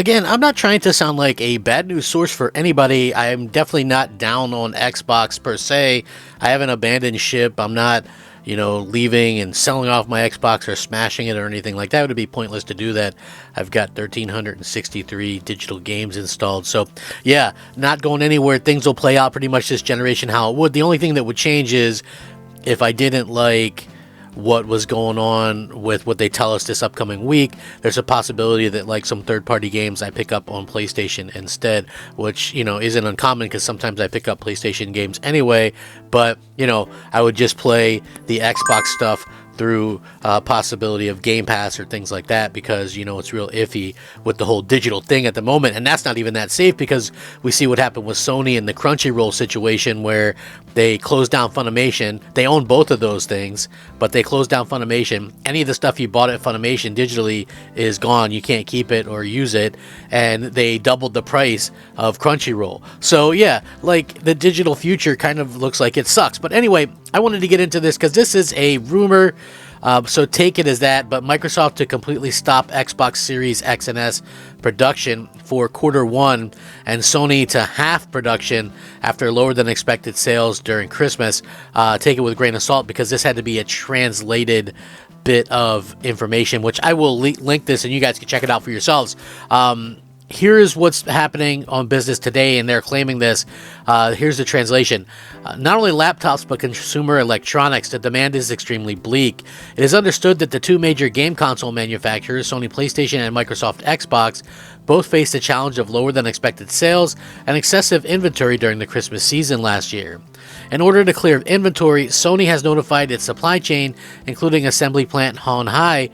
Again, I'm not trying to sound like a bad news source for anybody. I'm definitely not down on Xbox per se. I haven't abandoned ship. I'm not, leaving and selling off my Xbox or smashing it or anything like that. It would be pointless to do that. I've got 1,363 digital games installed. So, yeah, not going anywhere. Things will play out pretty much this generation how it would. The only thing that would change is if I didn't like what was going on with what they tell us this upcoming week, there's a possibility that like some third-party games I pick up on PlayStation instead, which isn't uncommon because sometimes I pick up PlayStation games anyway, but I would just play the Xbox stuff through possibility of Game Pass or things like that, because it's real iffy with the whole digital thing at the moment, and that's not even that safe because we see what happened with Sony and the Crunchyroll situation where they closed down Funimation. They own both of those things, but they closed down Funimation. Any of the stuff you bought at Funimation digitally is gone. You can't keep it or use it, and they doubled the price of Crunchyroll. So yeah, like the digital future kind of looks like it sucks. But anyway, I wanted to get into this because this is a rumor, so take it as that, but Microsoft to completely stop Xbox Series X and S production for Q1, and Sony to half production after lower than expected sales during Christmas. Take it with a grain of salt because this had to be a translated bit of information, which I will link this and you guys can check it out for yourselves. Here's what's happening on business today, and they're claiming this. Here's the translation. Not only laptops, but consumer electronics, the demand is extremely bleak. It is understood that the two major game console manufacturers, Sony PlayStation and Microsoft Xbox, both faced the challenge of lower than expected sales and excessive inventory during the Christmas season last year. In order to clear inventory, Sony has notified its supply chain, including assembly plant Honhai,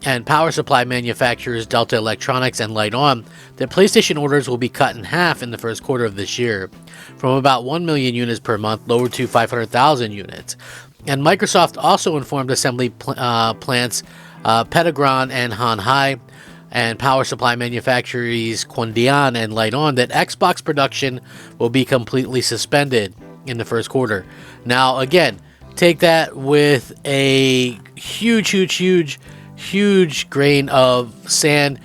and power supply manufacturers Delta Electronics and Lite-On, that PlayStation orders will be cut in half in the first quarter of this year, from about 1 million units per month lowered to 500,000 units. And Microsoft also informed assembly plants Pedagron and Honhai and power supply manufacturers Quandian and Lite-On that Xbox production will be completely suspended in the first quarter. Now, again, take that with a huge grain of salt,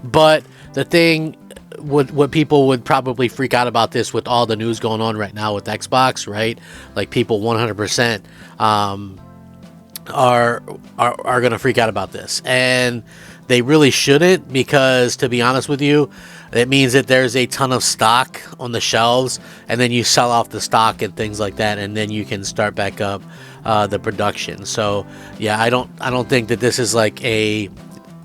but the thing, what people would probably freak out about this with all the news going on right now with Xbox, right? Like people 100% are going to freak out about this, and they really shouldn't, because to be honest with you, it means that there's a ton of stock on the shelves, and then you sell off the stock and things like that, and then you can start back up the production. So yeah, I don't think that this is like a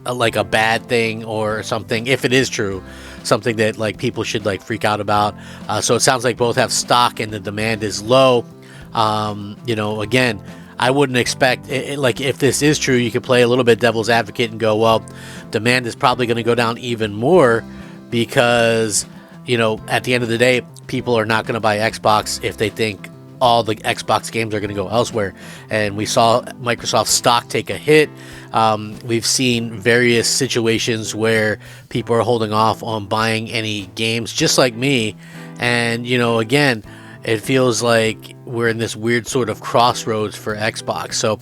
bad thing or something. If it is true, something that like people should like freak out about. So it sounds like both have stock and the demand is low. Again, I wouldn't expect it, like if this is true, you could play a little bit devil's advocate and go, well, demand is probably going to go down even more because at the end of the day, people are not going to buy Xbox if they think all the Xbox games are going to go elsewhere. And we saw Microsoft stock take a hit. We've seen various situations where people are holding off on buying any games, just like me. And, again, it feels like we're in this weird sort of crossroads for Xbox. So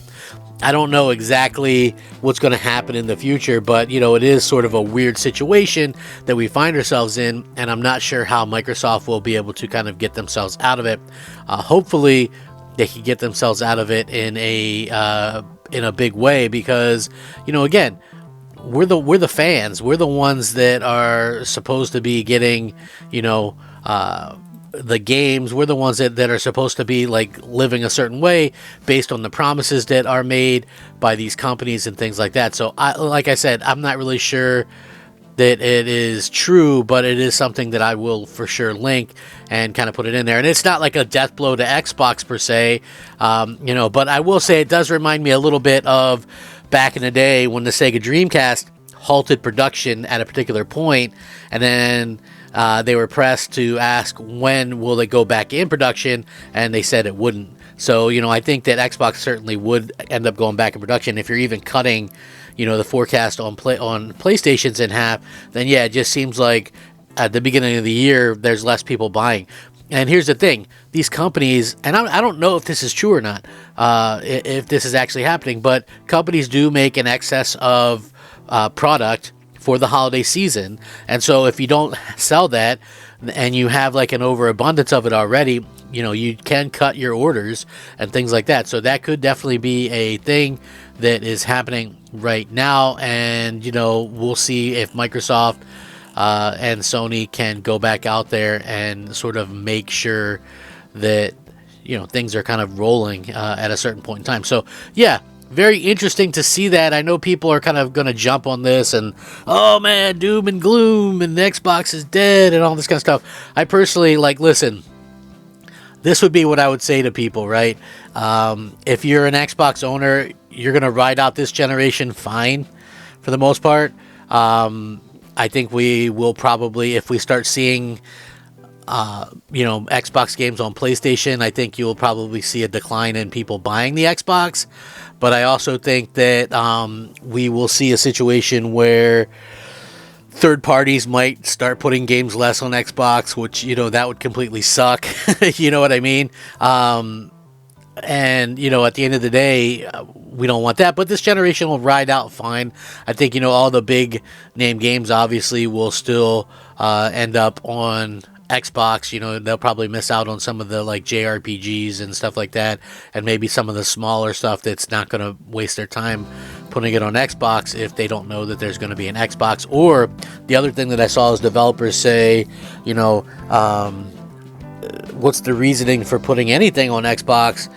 I don't know exactly what's going to happen in the future, but, it is sort of a weird situation that we find ourselves in, and I'm not sure how Microsoft will be able to kind of get themselves out of it. Hopefully, they can get themselves out of it in a big way, because, again, we're the fans. We're the ones that are supposed to be getting, the games. We're the ones that are supposed to be like living a certain way based on the promises that are made by these companies and things like that. So like I said, I'm not really sure that it is true, but it is something that I will for sure link and kind of put it in there. And it's not like a death blow to Xbox per se, but I will say it does remind me a little bit of back in the day when the Sega Dreamcast halted production at a particular point, and then they were pressed to ask when will they go back in production, and they said it wouldn't. So, I think that Xbox certainly would end up going back in production. If you're even cutting, the forecast on PlayStations in half, then yeah, it just seems like at the beginning of the year, there's less people buying. And here's the thing, these companies, and I don't know if this is true or not, if this is actually happening, but companies do make an excess of product for the holiday season. And so if you don't sell that and you have like an overabundance of it already, you know, you can cut your orders and things like that. So that could definitely be a thing that is happening right now. And, you know, we'll see if Microsoft and Sony can go back out there and sort of make sure that, you know, things are kind of rolling at a certain point in time. So, yeah, very interesting to see that. I know people are kind of going to jump on this and, oh man, doom and gloom and the Xbox is dead and all this kind of stuff. I personally, like, listen, this would be what I would say to people, right? If you're an Xbox owner, you're going to ride out this generation fine for the most part. I think we will probably, if we start seeing you know, Xbox games on PlayStation, I think you'll probably see a decline in people buying the Xbox. But I also think that we will see a situation where third parties might start putting games less on Xbox, which, you know, that would completely suck. You know what I mean? And, you know, at the end of the day, we don't want that. But this generation will ride out fine. I think, you know, all the big name games obviously will still end up on Xbox. You know, they'll probably miss out on some of the like JRPGs and stuff like that, and maybe some of the smaller stuff that's not going to waste their time putting it on Xbox if they don't know that there's going to be an Xbox. Or the other thing that I saw is developers say, you know, what's the reasoning for putting anything on Xbox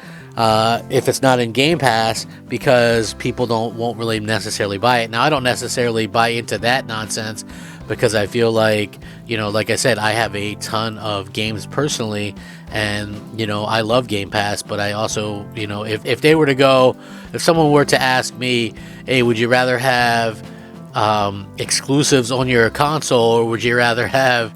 if it's not in Game Pass, because people won't really necessarily buy it. Now, I don't necessarily buy into that nonsense, because I feel like, you know, like I said, I have a ton of games personally, and, you know, I love Game Pass, but I also, you know, if they were to go, if someone were to ask me, hey, would you rather have exclusives on your console, or would you rather have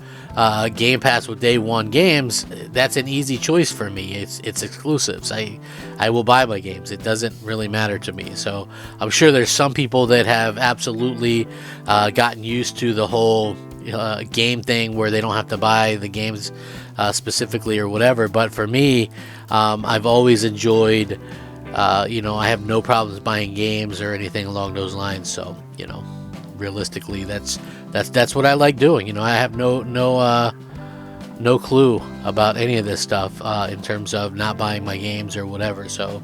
Game Pass with day one games? That's an easy choice for me. It's exclusives. I will buy my games. It doesn't really matter to me. So I'm sure there's some people that have absolutely gotten used to the whole game thing where they don't have to buy the games specifically or whatever. But for me, I've always enjoyed, you know, I have no problems buying games or anything along those lines. So, you know, realistically, that's what I like doing. You know, I have no clue about any of this stuff in terms of not buying my games or whatever. So,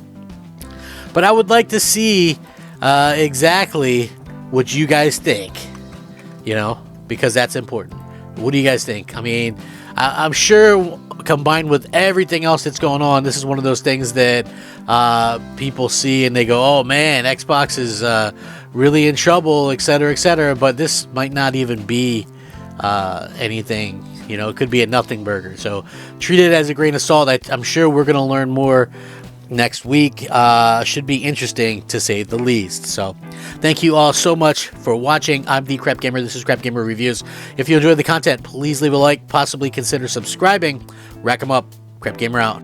but I would like to see exactly what you guys think, you know, because that's important. What do you guys think? I mean, I'm sure combined with everything else that's going on, this is one of those things that people see and they go, oh man, Xbox is really in trouble, etc., etc. But this might not even be anything, you know, it could be a nothing burger. So treat it as a grain of salt. I'm sure we're going to learn more next week. Should be interesting to say the least. So thank you all so much for watching. I'm the Crap Gamer. This is Crap Gamer Reviews. If you enjoyed the content, please leave a like, possibly consider subscribing. Rack 'em up. Crap Gamer out.